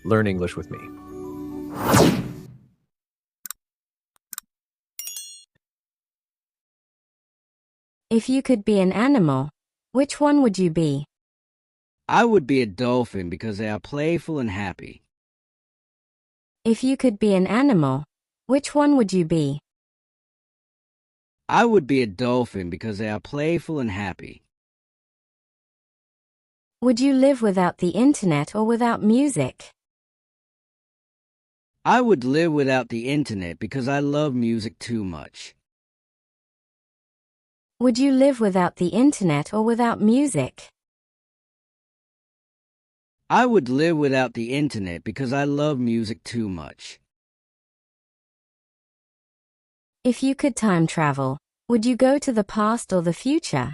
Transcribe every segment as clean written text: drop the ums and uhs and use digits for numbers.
Learn English with me. If you could be an animal, which one would you be? I would be a dolphin because they are playful and happy. If you could be an animal, which one would you be? I would be a dolphin because they are playful and happy. Would you live without the internet or without music? I would live without the internet because I love music too much. Would you live without the internet or without music? I would live without the internet because I love music too much. If you could time travel, would you go to the past or the future?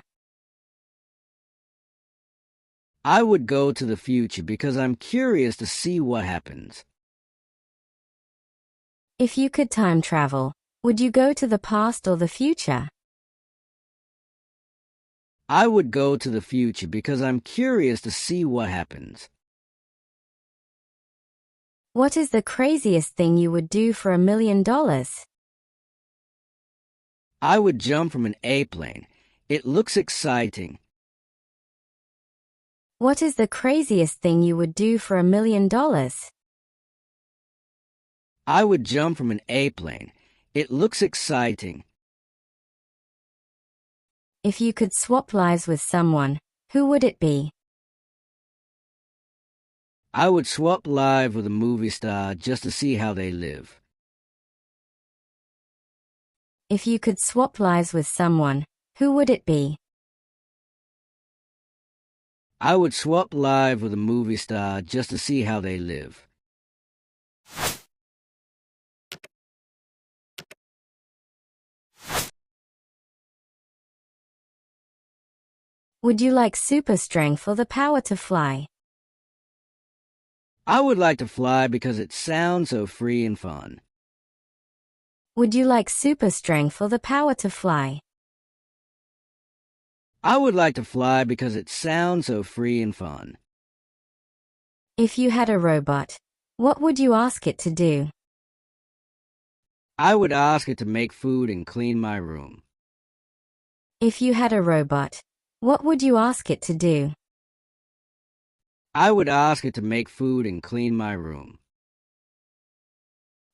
I would go to the future because I'm curious to see what happens. If you could time travel, would you go to the past or the future? I would go to the future because I'm curious to see what happens. What is the craziest thing you would do for $1 million? I would jump from an airplane. It looks exciting. What is the craziest thing you would do for $1 million? I would jump from an airplane. It looks exciting. If you could swap lives with someone, who would it be? I would swap lives with a movie star just to see how they live. If you could swap lives with someone, who would it be? I would swap lives with a movie star just to see how they live. Would you like super strength or the power to fly? I would like to fly because it sounds so free and fun. Would you like super strength or the power to fly? I would like to fly because it sounds so free and fun. If you had a robot, what would you ask it to do? I would ask it to make food and clean my room. If you had a robot, what would you ask it to do? I would ask it to make food and clean my room.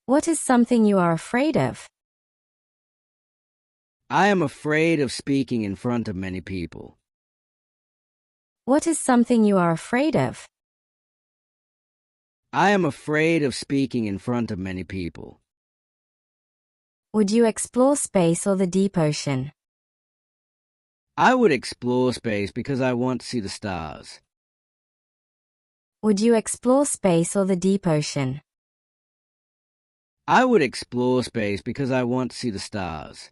What is something you are afraid of? I am afraid of speaking in front of many people. What is something you are afraid of? I am afraid of speaking in front of many people. Would you explore space or the deep ocean? I would explore space because I want to see the stars. Would you explore space or the deep ocean? I would explore space because I want to see the stars.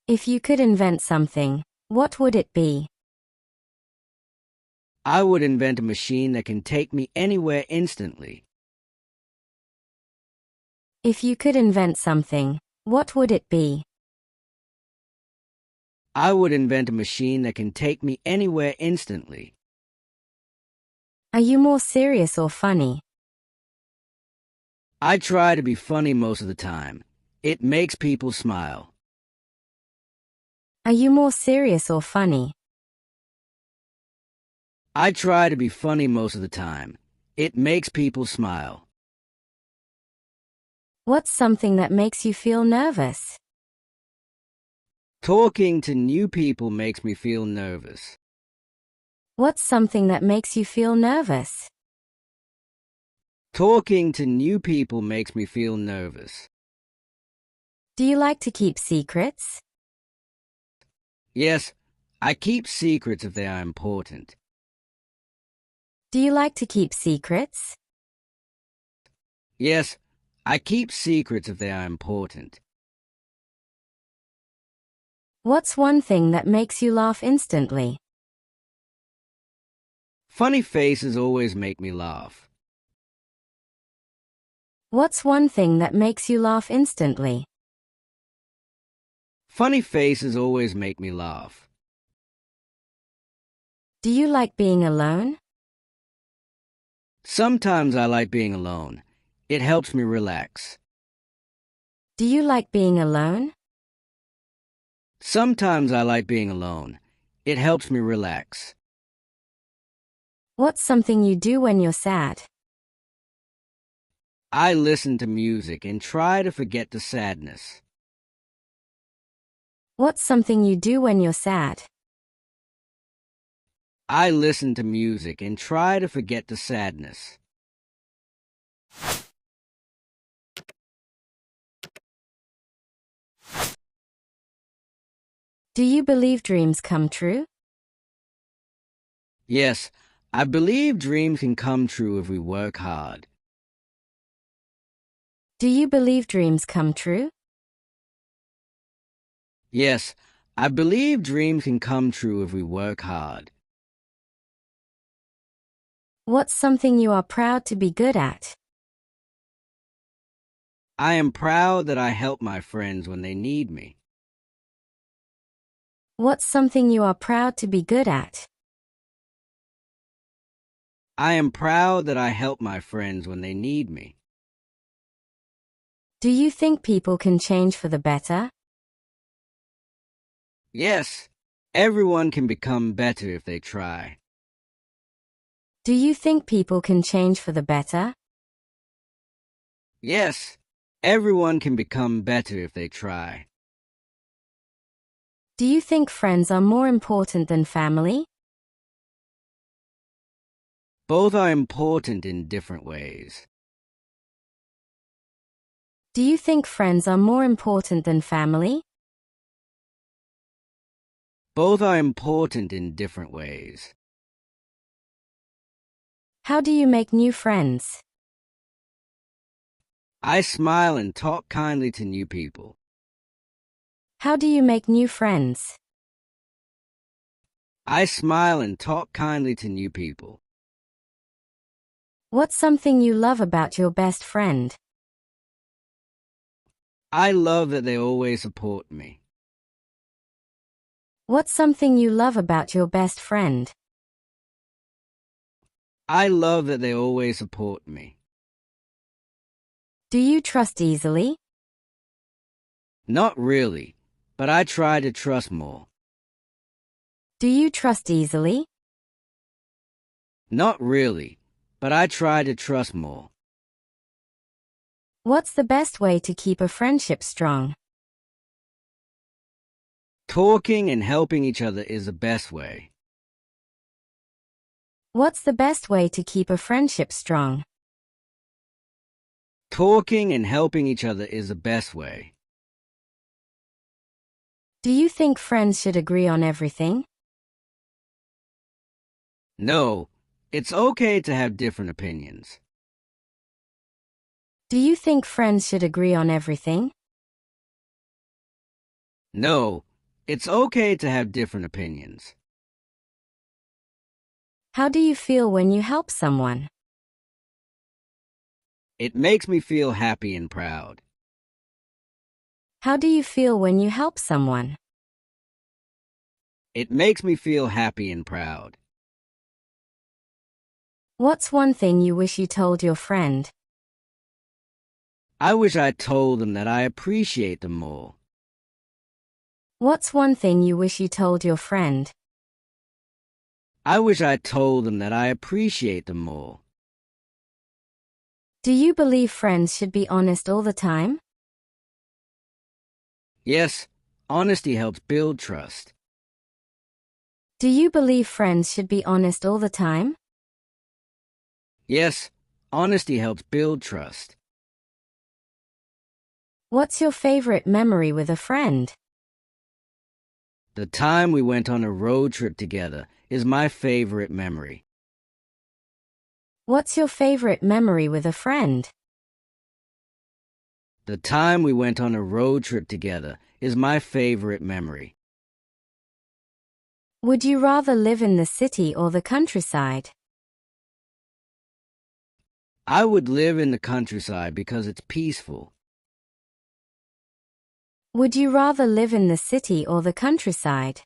If you could invent something, what would it be? I would invent a machine that can take me anywhere instantly. If you could invent something, what would it be? I would invent a machine that can take me anywhere instantly. Are you more serious or funny? I try to be funny most of the time. It makes people smile. Are you more serious or funny? I try to be funny most of the time. It makes people smile. What's something that makes you feel nervous? Talking to new people makes me feel nervous. What's something that makes you feel nervous? Talking to new people makes me feel nervous. Do you like to keep secrets? Yes, I keep secrets if they are important. Do you like to keep secrets? Yes, I keep secrets if they are important. What's one thing that makes you laugh instantly? Funny faces always make me laugh. What's one thing that makes you laugh instantly? Funny faces always make me laugh. Do you like being alone? Sometimes I like being alone. It helps me relax. Do you like being alone? Sometimes I like being alone. It helps me relax. What's something you do when you're sad? I listen to music and try to forget the sadness. What's something you do when you're sad? I listen to music and try to forget the sadness. Do you believe dreams come true? Yes, I believe dreams can come true if we work hard. Do you believe dreams come true? Yes, I believe dreams can come true if we work hard. What's something you are proud to be good at? I am proud that I help my friends when they need me. What's something you are proud to be good at? I am proud that I help my friends when they need me. Do you think people can change for the better? Yes, everyone can become better if they try. Do you think people can change for the better? Yes, everyone can become better if they try. Do you think friends are more important than family? Both are important in different ways. Do you think friends are more important than family? Both are important in different ways. How do you make new friends? I smile and talk kindly to new people. How do you make new friends? I smile and talk kindly to new people. What's something you love about your best friend? I love that they always support me. What's something you love about your best friend? I love that they always support me. Do you trust easily? Not really, but I try to trust more. Do you trust easily? Not really, but I try to trust more. What's the best way to keep a friendship strong? Talking and helping each other is the best way. What's the best way to keep a friendship strong? Talking and helping each other is the best way. Do you think friends should agree on everything? No, it's okay to have different opinions. Do you think friends should agree on everything? No, it's okay to have different opinions. How do you feel when you help someone? It makes me feel happy and proud. How do you feel when you help someone? It makes me feel happy and proud. What's one thing you wish you told your friend? I wish I told them that I appreciate them more. What's one thing you wish you told your friend? I wish I told them that I appreciate them more. Do you believe friends should be honest all the time? Yes, honesty helps build trust. Do you believe friends should be honest all the time? Yes, honesty helps build trust. What's your favorite memory with a friend? The time we went on a road trip together is my favorite memory. What's your favorite memory with a friend? The time we went on a road trip together is my favorite memory. Would you rather live in the city or the countryside? I would live in the countryside because it's peaceful. Would you rather live in the city or the countryside?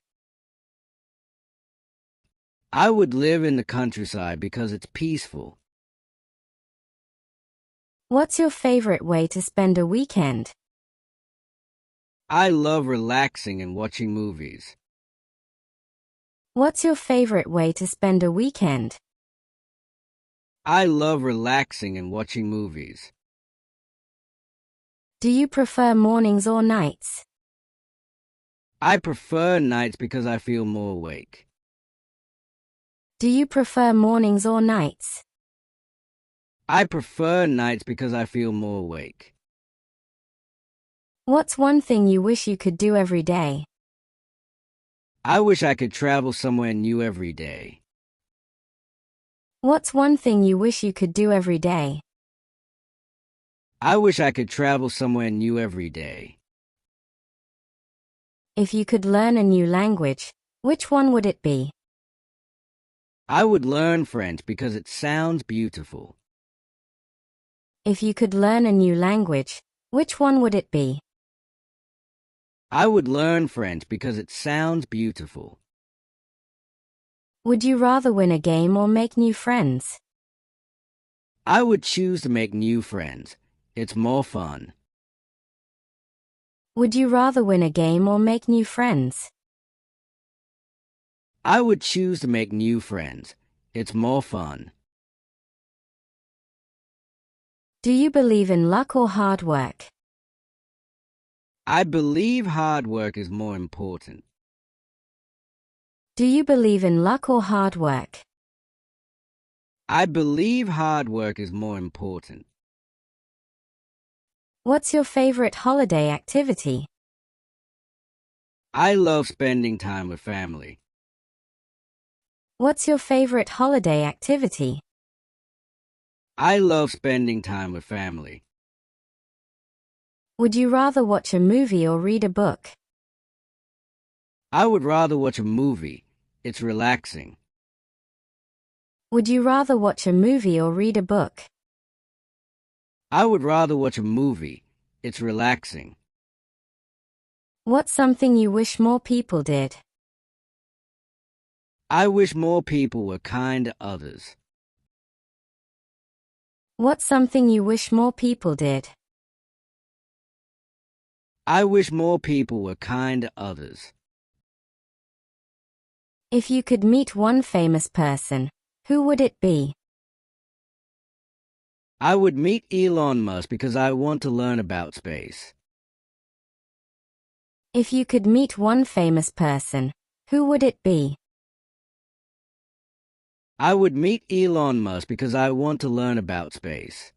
I would live in the countryside because it's peaceful. What's your favorite way to spend a weekend? I love relaxing and watching movies. What's your favorite way to spend a weekend? I love relaxing and watching movies. Do you prefer mornings or nights? I prefer nights because I feel more awake. Do you prefer mornings or nights? I prefer nights because I feel more awake. What's one thing you wish you could do every day? I wish I could travel somewhere new every day. What's one thing you wish you could do every day? I wish I could travel somewhere new every day. If you could learn a new language, which one would it be? I would learn French because it sounds beautiful. If you could learn a new language, which one would it be? I would learn French because it sounds beautiful. Would you rather win a game or make new friends? I would choose to make new friends. It's more fun. Would you rather win a game or make new friends? I would choose to make new friends. It's more fun. Do you believe in luck or hard work? I believe hard work is more important. Do you believe in luck or hard work? I believe hard work is more important. What's your favorite holiday activity? I love spending time with family. What's your favorite holiday activity? I love spending time with family. Would you rather watch a movie or read a book? I would rather watch a movie. It's relaxing. Would you rather watch a movie or read a book? I would rather watch a movie. It's relaxing. What's something you wish more people did? I wish more people were kind to others. What's something you wish more people did? I wish more people were kind to others. If you could meet one famous person, who would it be? I would meet Elon Musk because I want to learn about space. If you could meet one famous person, who would it be? I would meet Elon Musk because I want to learn about space.